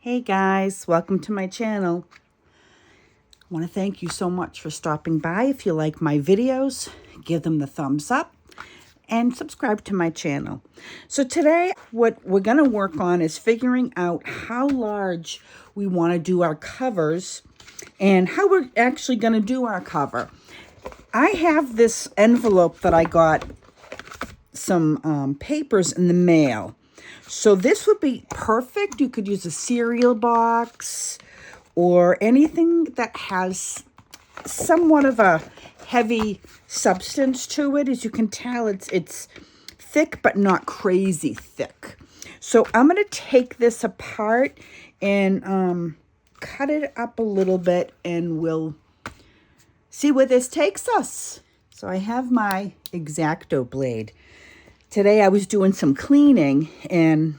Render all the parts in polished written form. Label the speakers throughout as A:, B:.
A: Hey guys, welcome to my channel. I want to thank you so much for stopping by. If you like my videos, give them the thumbs up and subscribe to my channel. So today what we're going to work on is figuring out how large we want to do our covers and how we're actually going to do our cover. I have this envelope that I got some papers in the mail. So this would be perfect. You could use a cereal box or anything that has somewhat of a heavy substance to it. As you can tell, it's thick but not crazy thick. So I'm going to take this apart and cut it up a little bit, and we'll see where this takes us. So I have my X-Acto blade. Today I was doing some cleaning and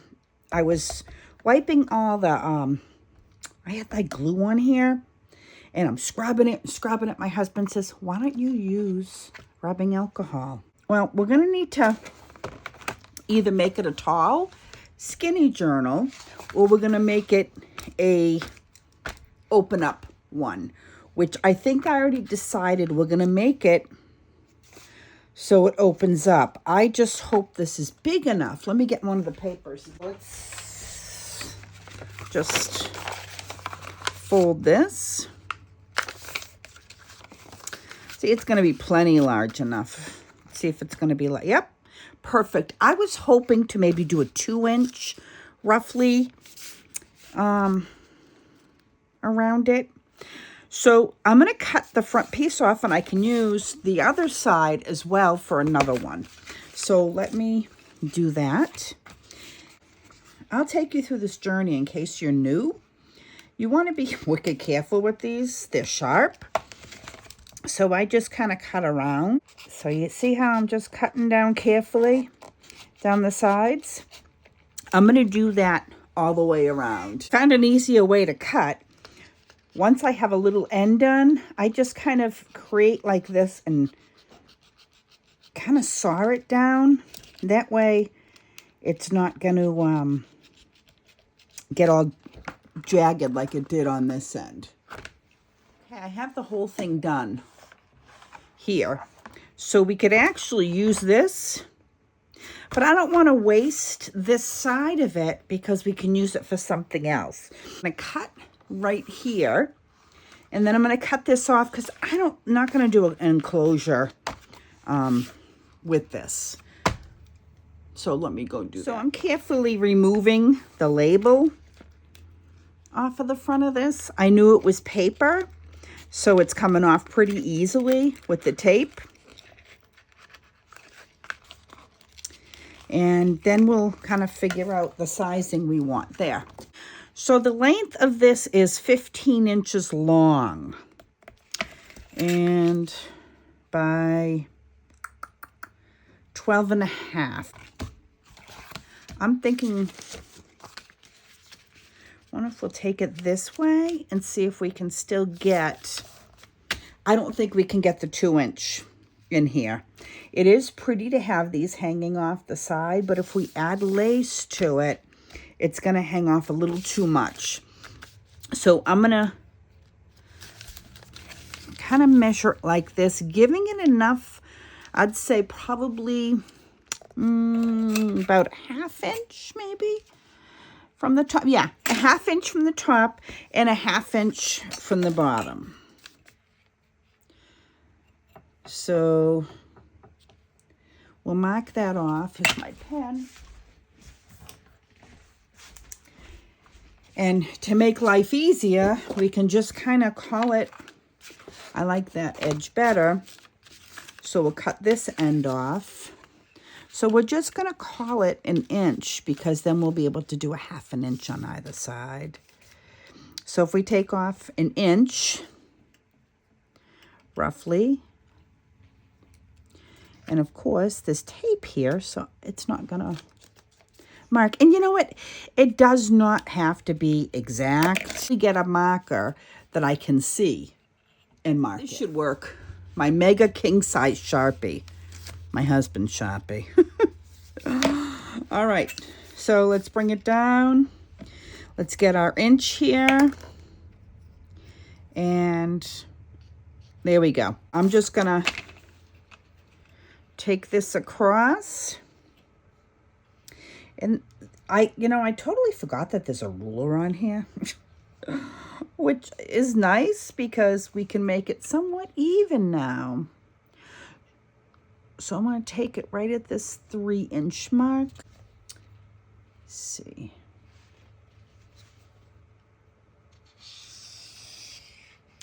A: I was wiping all the, I had like glue on here and I'm scrubbing it. My husband says, why don't you use rubbing alcohol? Well, we're going to need to either make it a tall, skinny journal, or we're going to make it a open up one, which I think I already decided we're going to make it so it opens up. I just hope this is big enough. Let me get one of the papers. Let's just fold this. See, it's going to be plenty large enough. See if it's going to be like, yep, perfect. I was hoping to maybe do a 2-inch roughly around it. So I'm going to cut the front piece off, and I can use the other side as well for another one. So let me do that. I'll take you through this journey in case you're new. You want to be wicked careful with these. They're sharp. So I just kind of cut around. So you see how I'm just cutting down carefully down the sides? I'm going to do that all the way around. Found an easier way to cut. Once I have a little end done, I just kind of create like this and kind of saw it down. That way it's not going to get all jagged like it did on this end. Okay, I have the whole thing done here. So we could actually use this, but I don't want to waste this side of it because we can use it for something else. I'm going to cut right here, and then I'm going to cut this off because I'm not going to do an enclosure with this. So let me go do that. So I'm carefully removing the label off of the front of this. I knew it was paper, so it's coming off pretty easily with the tape. And then we'll kind of figure out the sizing we want there. So the length of this is 15 inches long and by 12 and a half. I'm thinking, I wonder if we'll take it this way and see if we can still get, I don't think we can get the 2-inch in here. It is pretty to have these hanging off the side, but if we add lace to it, it's going to hang off a little too much. So I'm going to kind of measure it like this, giving it enough, I'd say probably about a 1/2 inch maybe from the top. Yeah, a 1/2 inch from the top and a 1/2 inch from the bottom. So we'll mark that off. Here's my pen. And to make life easier, we can just kind of call it, I like that edge better. So we'll cut this end off. So we're just going to call it 1 inch because then we'll be able to do a 1/2 inch on either side. So if we take off 1 inch, roughly, and of course there's tape here, so it's not going to mark. And you know what? It does not have to be exact. We get a marker that I can see and mark it. This should work. My mega king size Sharpie. My husband's Sharpie. All right. So let's bring it down. Let's get our inch here. And there we go. I'm just gonna take this across. And I totally forgot that there's a ruler on here, which is nice because we can make it somewhat even now. So I'm going to take it right at this 3-inch mark. Let's see.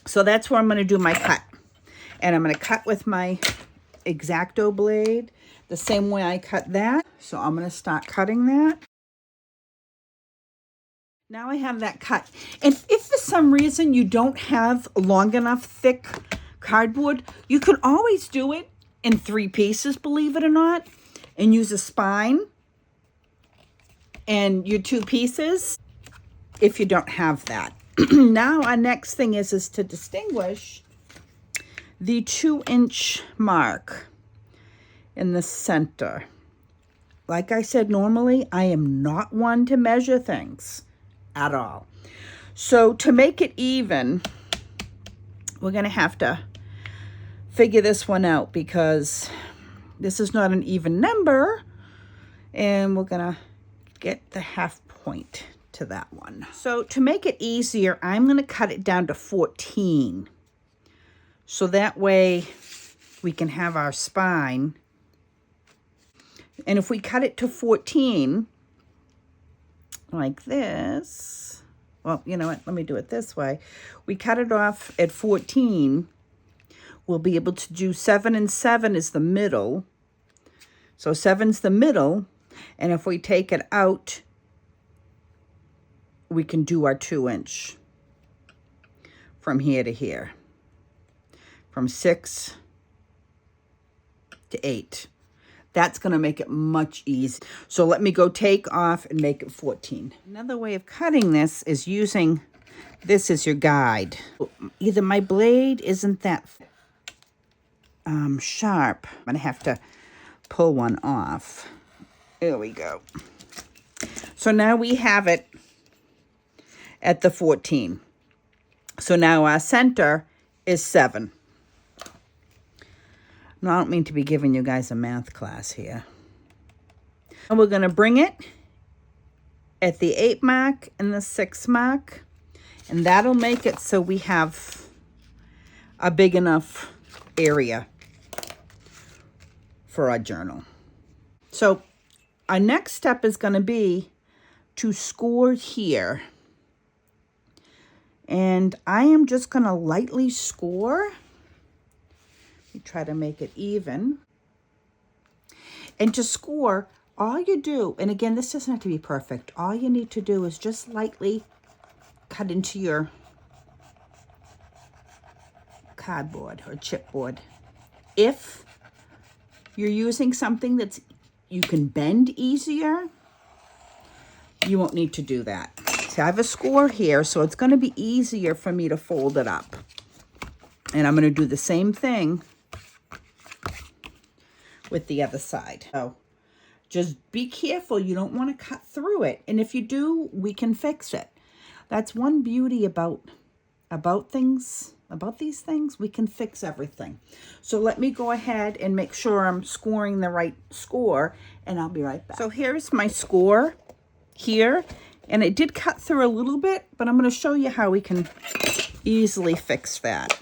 A: So that's where I'm going to do my cut. And I'm going to cut with my X-Acto blade the same way I cut that. So I'm going to start cutting that. Now I have that cut. And if for some reason you don't have long enough thick cardboard, you can always do it in 3 pieces, believe it or not, and use a spine and your 2 pieces if you don't have that. Now our next thing is to distinguish the 2-inch mark in the center. Like I said, normally I am not one to measure things at all. So to make it even, we're going to have to figure this one out because this is not an even number, and we're going to get the half point to that one. So to make it easier, I'm going to cut it down to 14. So that way we can have our spine. And if we cut it to 14, like this, well, you know what, let me do it this way. We cut it off at 14. We'll be able to do 7 and 7 is the middle. So 7's the middle. And if we take it out, we can do our 2-inch from here to here. From 6 to 8. That's going to make it much easier. So let me go take off and make it 14. Another way of cutting this is using this as your guide. Either my blade isn't that sharp. I'm going to have to pull one off. There we go. So now we have it at the 14. So now our center is 7. No, I don't mean to be giving you guys a math class here. And we're going to bring it at the 8 mark and the 6 mark. And that'll make it so we have a big enough area for our journal. So our next step is going to be to score here. And I am just going to lightly score. You try to make it even. And to score, all you do, and again, this doesn't have to be perfect. All you need to do is just lightly cut into your cardboard or chipboard. If you're using something that's you can bend easier, you won't need to do that. See, I have a score here, so it's going to be easier for me to fold it up. And I'm going to do the same thing with the other side. So just be careful. You don't want to cut through it. And if you do, we can fix it. That's one beauty about these things. We can fix everything. So let me go ahead and make sure I'm scoring the right score, and I'll be right back. So here's my score here. And it did cut through a little bit, but I'm going to show you how we can easily fix that.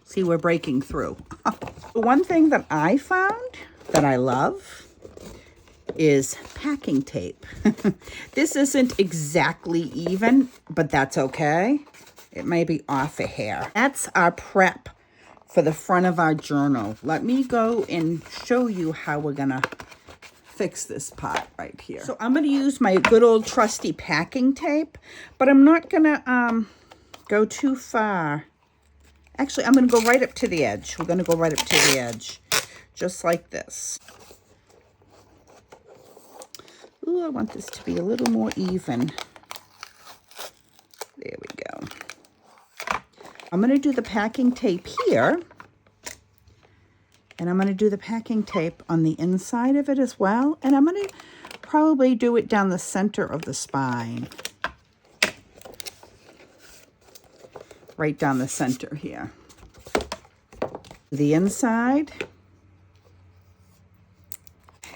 A: See, we're breaking through. One thing that I found that I love is packing tape. This isn't exactly even, but that's okay. It may be off a hair. That's our prep for the front of our journal. Let me go and show you how we're going to fix this part right here. So I'm going to use my good old trusty packing tape, but I'm not going to go too far. Actually, I'm going to go right up to the edge. We're going to go right up to the edge, just like this. Ooh, I want this to be a little more even. There we go. I'm going to do the packing tape here. And I'm going to do the packing tape on the inside of it as well. And I'm going to probably do it down the center of the spine. Right down the center here. The inside.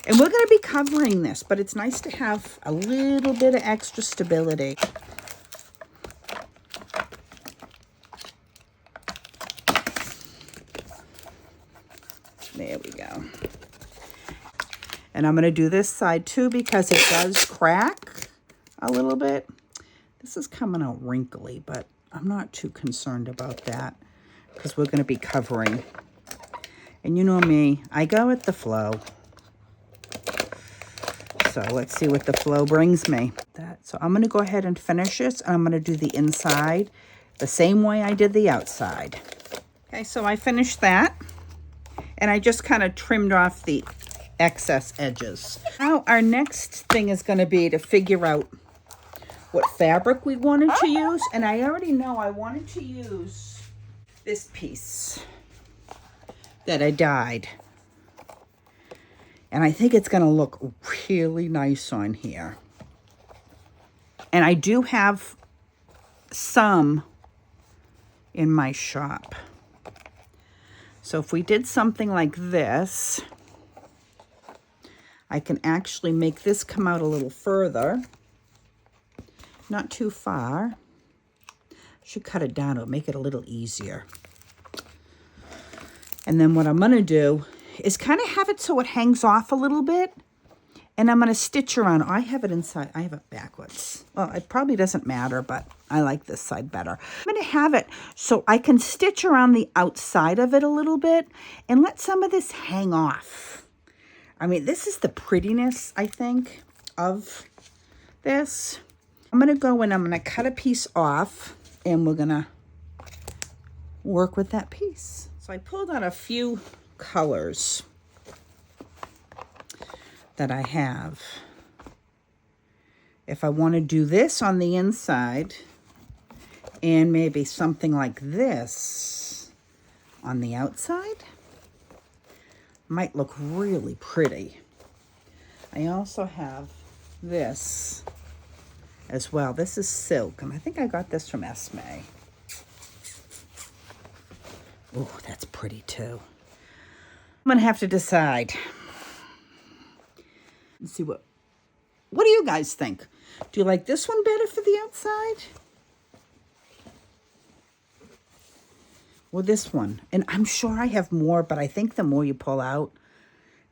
A: And we're going to be covering this, but it's nice to have a little bit of extra stability. There we go. And I'm going to do this side too because it does crack a little bit. This is coming out wrinkly, but I'm not too concerned about that because we're going to be covering. And you know me, I go with the flow. So let's see what the flow brings me. So I'm going to go ahead and finish this, and I'm going to do the inside the same way I did the outside. Okay, so I finished that, and I just kind of trimmed off the excess edges. Now our next thing is going to be to figure out what fabric we wanted to use, and I already know I wanted to use this piece that I dyed. And I think it's going to look really nice on here. And I do have some in my shop. So if we did something like this, I can actually make this come out a little further. Not too far. Should cut it down to make it a little easier. And then what I'm going to do is kind of have it so it hangs off a little bit. And I'm going to stitch around. I have it inside. I have it backwards. Well, it probably doesn't matter, but I like this side better. I'm going to have it so I can stitch around the outside of it a little bit and let some of this hang off. I mean, this is the prettiness, I think, of this. I'm going to go and I'm going to cut a piece off, and we're going to work with that piece. So I pulled out a few colors that I have. If I want to do this on the inside and maybe something like this on the outside, might look really pretty. I also have this as well. This is silk, and I think I got this from Esme. Oh, that's pretty too. I'm gonna have to decide. Let's see what do you guys think? Do you like this one better for the outside? Or this one? And I'm sure I have more, but I think the more you pull out,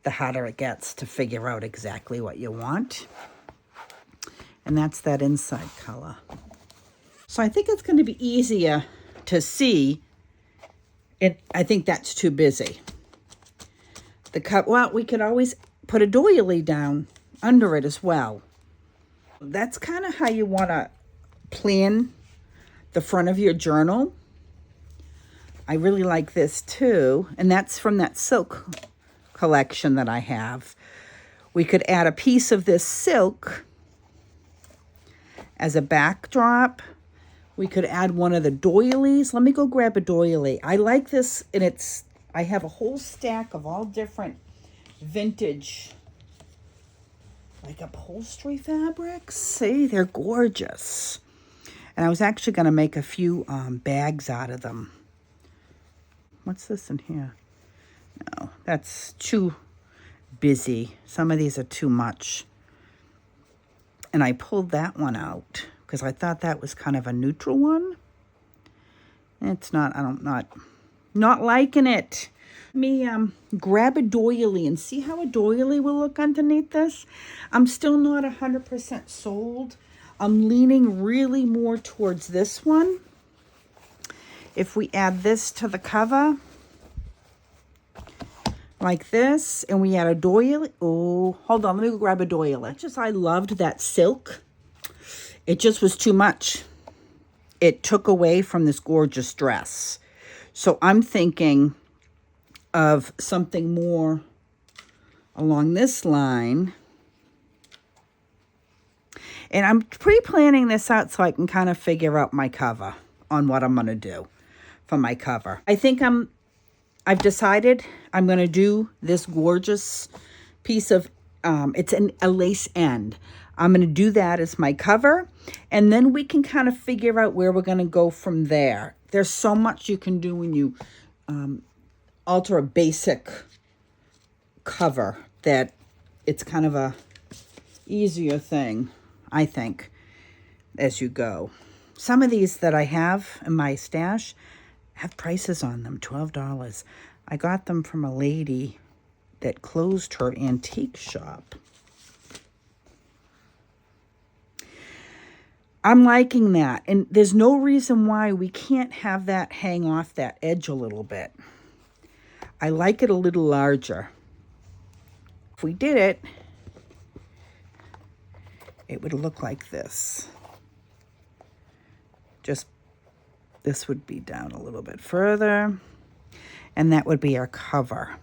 A: the harder it gets to figure out exactly what you want. And that's that inside color. So I think it's going to be easier to see. I think that's too busy. Well, we could always put a doily down under it as well. That's kind of how you want to plan the front of your journal. I really like this too, and that's from that silk collection that I have. We could add a piece of this silk as a backdrop. We could add one of the doilies. Let me go grab a doily. I like this, and I have a whole stack of all different vintage, like upholstery fabrics. See, they're gorgeous. And I was actually going to make a few bags out of them. What's this in here? No, that's too busy. Some of these are too much. And I pulled that one out because I thought that was kind of a neutral one. It's not. I'm not liking it. Let me grab a doily and see how a doily will look underneath this. I'm still not 100% sold. I'm leaning really more towards this one. If we add this to the cover, like this, and we add a doily. Oh, hold on, let me go grab a doily. I loved that silk. It just was too much. It took away from this gorgeous dress. So I'm thinking of something more along this line. And I'm pre-planning this out so I can kind of figure out my cover on what I'm going to do for my cover. I think I've decided I'm going to do this gorgeous piece of It's a lace end. I'm going to do that as my cover, and then we can kind of figure out where we're going to go from there. There's so much you can do when you alter a basic cover that it's kind of a easier thing, I think, as you go. Some of these that I have in my stash have prices on them, $12. I got them from a lady that closed her antique shop. I'm liking that, and there's no reason why we can't have that hang off that edge a little bit. I like it a little larger. If we did it, it would look like this. Just, this would be down a little bit further, and that would be our cover.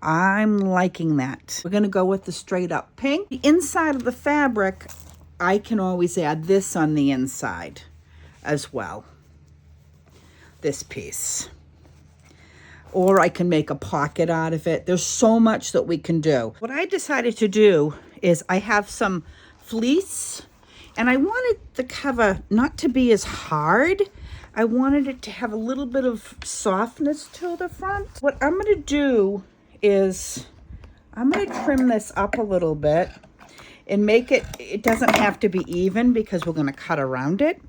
A: I'm liking that. We're going to go with the straight up pink. The inside of the fabric, I can always add this on the inside as well. This piece. Or I can make a pocket out of it. There's so much that we can do. What I decided to do is I have some fleece, and I wanted the cover not to be as hard. I wanted it to have a little bit of softness to the front. What I'm going to do is I'm going to trim this up a little bit and make it, it doesn't have to be even because we're going to cut around it.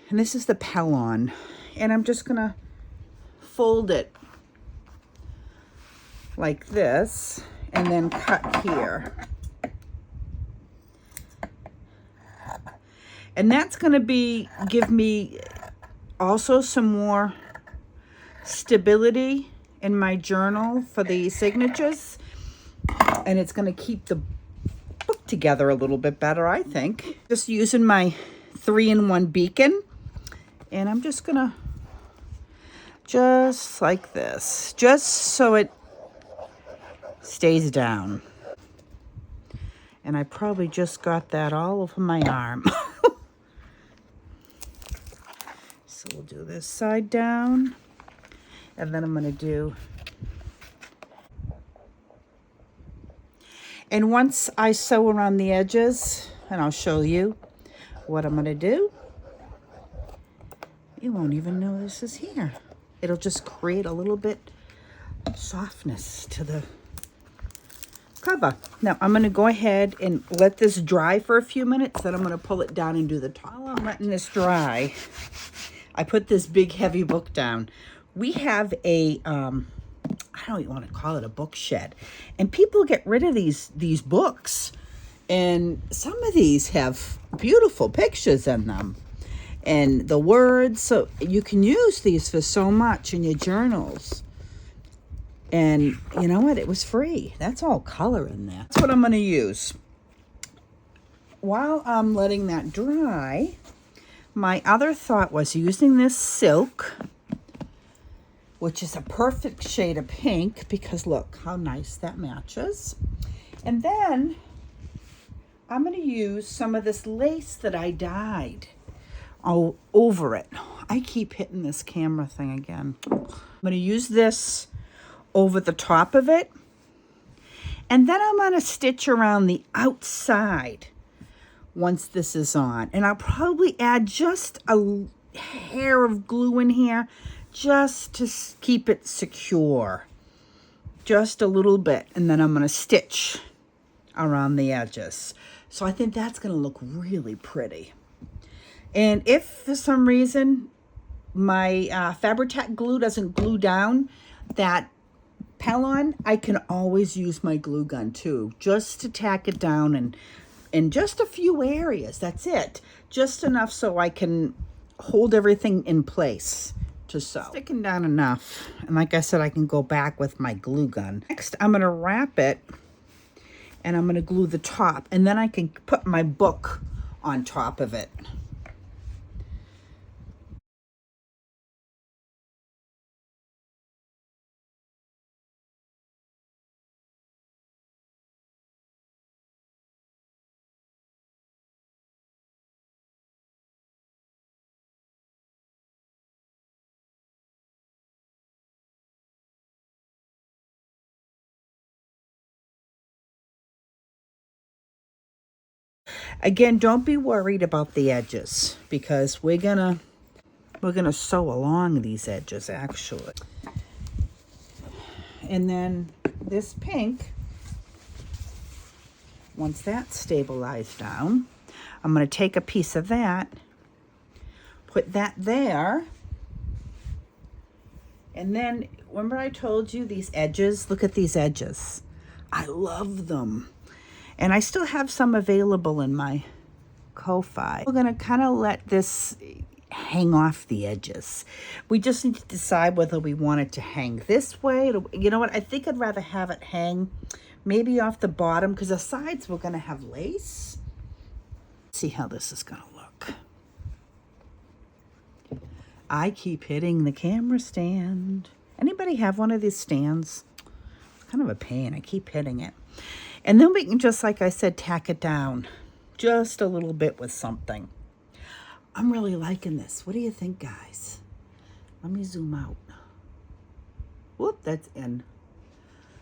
A: And this is the pellon, and I'm just going to fold it like this and then cut here. And that's going to give me also some more stability in my journal for the signatures, and it's going to keep the book together a little bit better, I think. Just using my 3-in-1 beacon, and I'm just gonna, just like this, just so it stays down. And I probably just got that all over my arm. So we'll do this side down, and then I'm gonna do, and once I sew around the edges, and I'll show you what I'm gonna do, you won't even know this is here. It'll just create a little bit of softness to the cover. Now I'm gonna go ahead and let this dry for a few minutes, then I'm gonna pull it down and do the top. While I'm letting this dry, I put this big heavy book down. We have a, I don't even want to call it a book shed. And people get rid of these books. And some of these have beautiful pictures in them. And the words, so you can use these for so much in your journals. And you know what? It was free. That's all color in there. That's what I'm going to use. While I'm letting that dry, my other thought was using this silk, which is a perfect shade of pink, because look how nice that matches. And then I'm going to use some of this lace that I dyed over it. I keep hitting this camera thing again. I'm going to use this over the top of it. And then I'm going to stitch around the outside once this is on. And I'll probably add just a hair of glue in here just to keep it secure. Just a little bit. And then I'm going to stitch around the edges. So I think that's going to look really pretty. And if for some reason my Fabri-Tac glue doesn't glue down that pellon, I can always use my glue gun too, just to tack it down and in just a few areas. That's it. Just enough so I can hold everything in place to sew. Sticking down enough. And like I said, I can go back with my glue gun. Next, I'm going to wrap it and I'm going to glue the top. And then I can put my book on top of it. Again, don't be worried about the edges because we're gonna sew along these edges actually. And then this pink, once that's stabilized down, I'm going to take a piece of that, put that there, and then remember I told you these edges? Look at these edges. I love them. And I still have some available in my Ko-Fi. We're going to kind of let this hang off the edges. We just need to decide whether we want it to hang this way. You know what? I think I'd rather have it hang maybe off the bottom because the sides we're going to have lace. See how this is going to look. I keep hitting the camera stand. Anybody have one of these stands? It's kind of a pain. I keep hitting it. And then we can just, like I said, tack it down just a little bit with something. I'm really liking this. What do you think, guys? Let me zoom out. Whoop, that's in.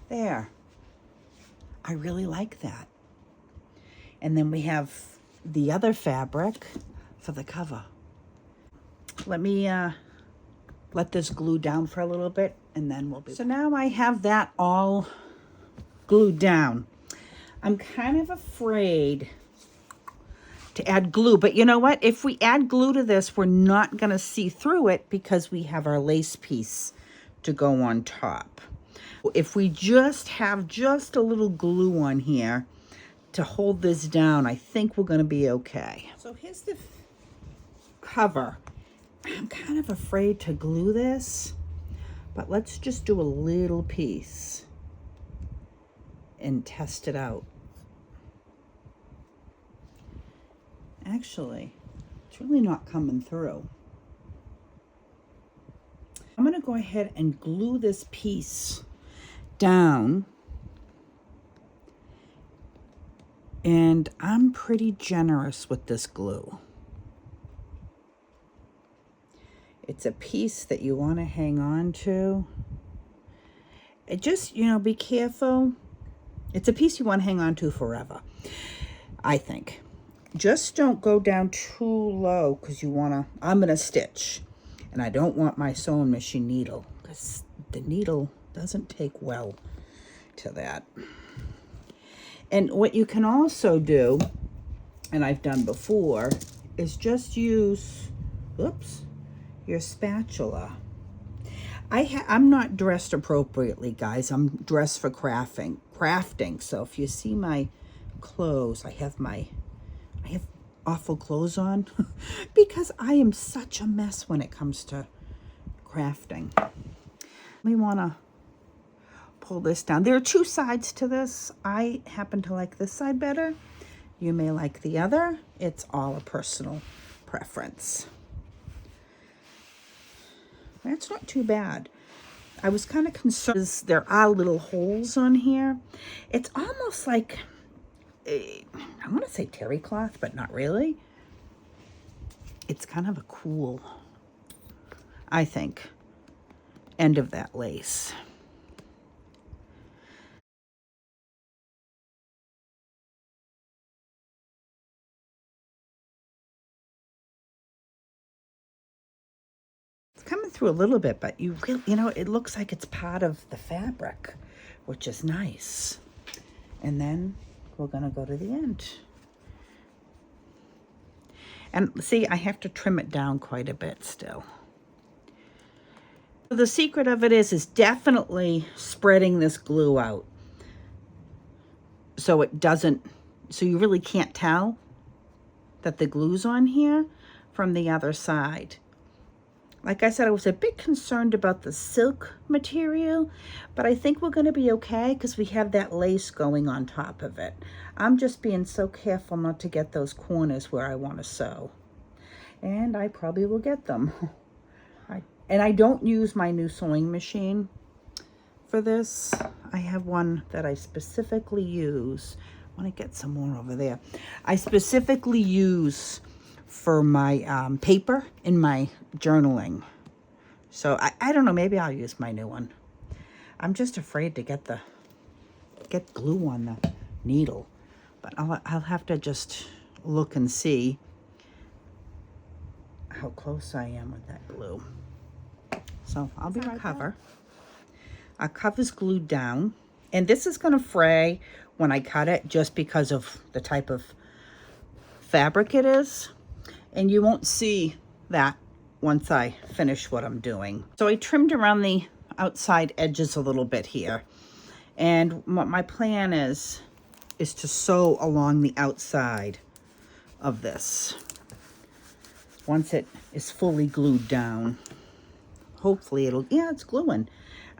A: There. I really like that. And then we have the other fabric for the cover. Let me let this glue down for a little bit and then we'll be... So now I have that all glued down. I'm kind of afraid to add glue, but you know what? If we add glue to this, we're not going to see through it because we have our lace piece to go on top. If we just have just a little glue on here to hold this down, I think we're going to be okay. So here's the cover. I'm kind of afraid to glue this, but let's just do a little piece and test it out. Actually, it's really not coming through. I'm going to go ahead and glue this piece down. And I'm pretty generous with this glue. It's a piece that you want to hang on to. It just, you know, be careful. It's a piece you want to hang on to forever, I think. Just don't go down too low because you want to, I'm going to stitch. And I don't want my sewing machine needle because the needle doesn't take well to that. And what you can also do, and I've done before, is just use, oops, your spatula. I'm not dressed appropriately, guys. I'm dressed for crafting. So if you see my clothes, I have awful clothes on because I am such a mess when it comes to crafting. We want to pull this down. There are two sides to this. I happen to like this side better. You may like the other. It's all a personal preference. That's not too bad. I was kind of concerned. There are little holes on here. It's almost like, I want to say terry cloth, but not really. It's kind of a cool, I think, end of that lace. Coming through a little bit, but you know, it looks like it's part of the fabric, which is nice. And then we're going to go to the end. And see, I have to trim it down quite a bit still. The secret of it is definitely spreading this glue out. So it doesn't, so you really can't tell that the glue's on here from the other side. Like I said, I was a bit concerned about the silk material, but I think we're going to be okay because we have that lace going on top of it. I'm just being so careful not to get those corners where I want to sew. And I probably will get them. And I don't use my new sewing machine for this. I have one that I specifically use. I want to get some more over there. I specifically use for my paper in my journaling. So I don't know, maybe I'll use my new one. I'm just afraid to get glue on the needle, but I'll have to just look and see how close I am with that glue. So I'll be right back. Our cover's glued down, and this is going to fray when I cut it just because of the type of fabric it is, and you won't see that once I finish what I'm doing. So I trimmed around the outside edges a little bit here, and what my plan is to sew along the outside of this once it is fully glued down. Hopefully it'll, yeah, it's gluing.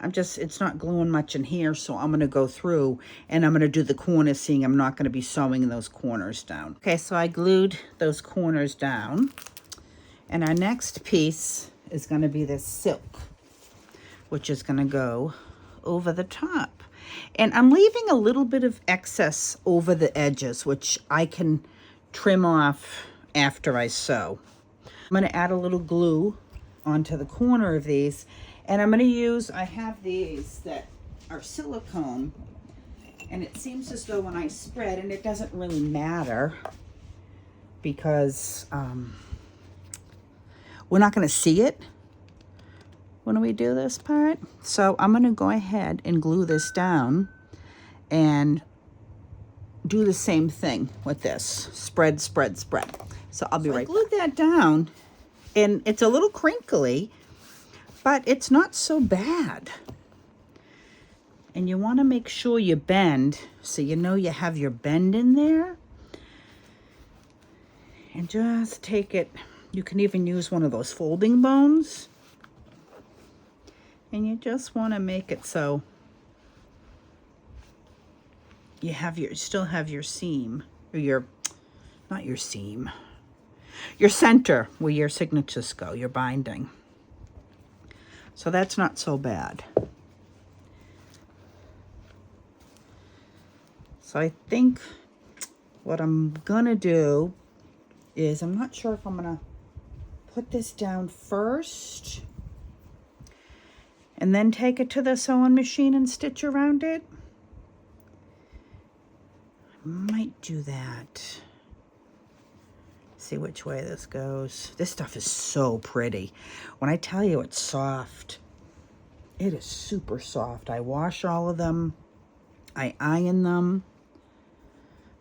A: It's not gluing much in here, so I'm going to go through and I'm going to do the corners, seeing I'm not going to be sewing those corners down. Okay, so I glued those corners down, and our next piece is going to be this silk, which is going to go over the top. And I'm leaving a little bit of excess over the edges, which I can trim off after I sew. I'm going to add a little glue onto the corner of these, and I'm going to use, I have these that are silicone, and it seems as though when I spread, and it doesn't really matter because we're not going to see it when we do this part. So I'm going to go ahead and glue this down and do the same thing with this. Spread, spread, spread. So I'll be right back. I glued that down, and it's a little crinkly, but it's not so bad. And you want to make sure you bend, so you know you have your bend in there. And just take it, you can even use one of those folding bones. And you just want to make it so you have your, still have your seam, or your, not your seam, your center where your signatures go, your binding. So that's not so bad. So I think what I'm gonna do is, I'm not sure if I'm gonna put this down first and then take it to the sewing machine and stitch around it. I might do that. See which way this goes. This stuff is so pretty. When I tell you it's soft, it is super soft. I wash all of them. I iron them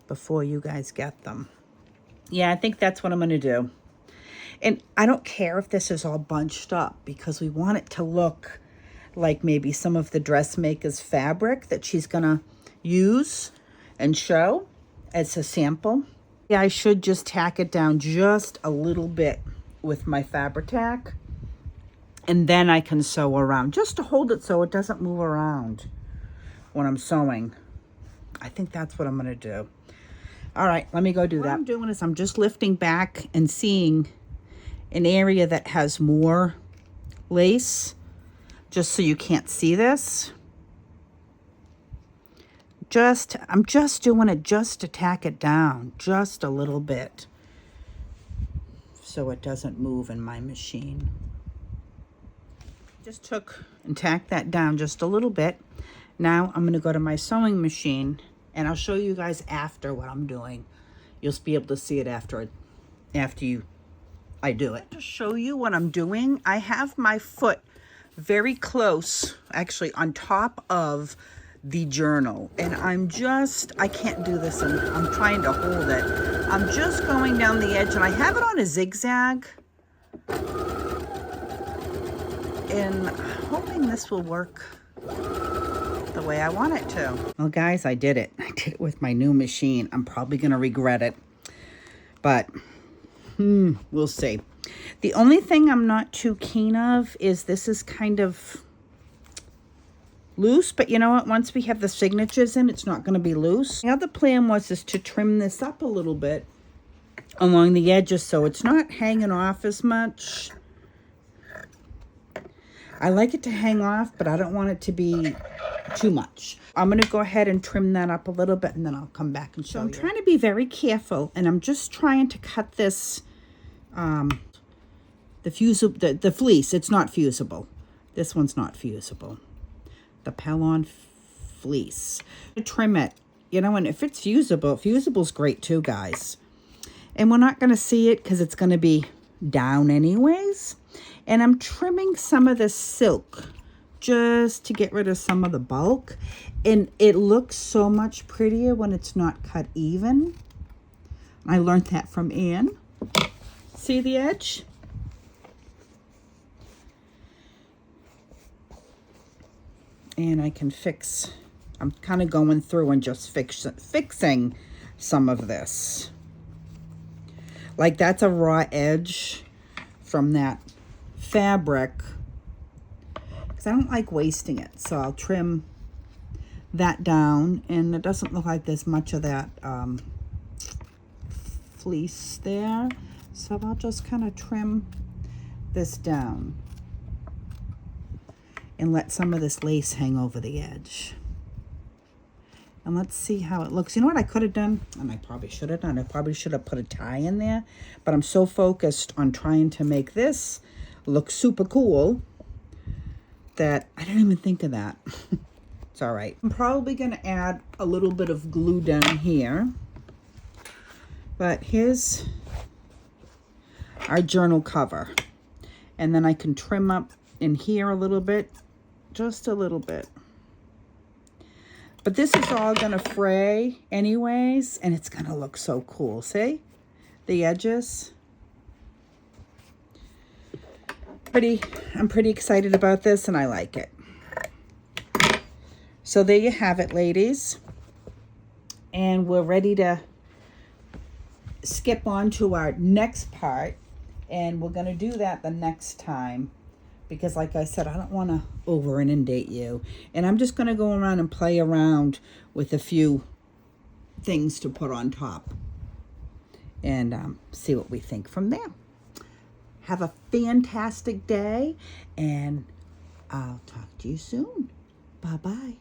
A: before you guys get them. Yeah, I think that's what I'm going to do. And I don't care if this is all bunched up, because we want it to look like maybe some of the dressmaker's fabric that she's going to use and show as a sample. Yeah, I should just tack it down just a little bit with my Fabri-Tac, and then I can sew around just to hold it so it doesn't move around when I'm sewing. I think that's what I'm going to do. All right, let me go do that. What I'm doing is I'm just lifting back and seeing an area that has more lace, just so you can't see this. I'm just doing it just to tack it down just a little bit so it doesn't move in my machine. Just took and tacked that down just a little bit. Now I'm going to go to my sewing machine, and I'll show you guys after what I'm doing. You'll be able to see it after I do it. To show you what I'm doing, I have my foot very close, actually on top of the journal, and I can't do this, and I'm trying to hold it. I'm just going down the edge, and I have it on a zigzag, and I'm hoping this will work the way I want it to. Well, guys, I did it. I did it with my new machine. I'm probably going to regret it, but we'll see. The only thing I'm not too keen of is this is kind of loose, but you know what? Once we have the signatures in, it's not going to be loose. The other plan was to trim this up a little bit along the edges so it's not hanging off as much. I like it to hang off, but I don't want it to be too much. I'm going to go ahead and trim that up a little bit, and then I'll come back and show you. I'm trying to be very careful, and I'm just trying to cut this, the fleece. It's not fusible. This one's not fusible. The Pellon fleece. To trim it, you know, and if it's fusible, fusible's great too, guys. And we're not going to see it because it's going to be down anyways. And I'm trimming some of the silk just to get rid of some of the bulk. And it looks so much prettier when it's not cut even. I learned that from Anne. See the edge? And I can fix, I'm kind of going through and just fixing some of this. Like that's a raw edge from that fabric, because I don't like wasting it. So I'll trim that down, and it doesn't look like there's much of that fleece there. So I'll just kind of trim this down and let some of this lace hang over the edge. And let's see how it looks. You know what I could have done? And I probably should have done. I probably should have put a tie in there. But I'm so focused on trying to make this look super cool that I didn't even think of that. It's all right. I'm probably going to add a little bit of glue down here. But here's our journal cover. And then I can trim up in here a little bit. Just a little bit. But this is all going to fray anyways, and it's going to look so cool. See? The edges. I'm pretty excited about this, and I like it. So there you have it, ladies. And we're ready to skip on to our next part, and we're going to do that the next time. Because like I said, I don't want to over inundate you. And I'm just going to go around and play around with a few things to put on top. And see what we think from there. Have a fantastic day. And I'll talk to you soon. Bye-bye.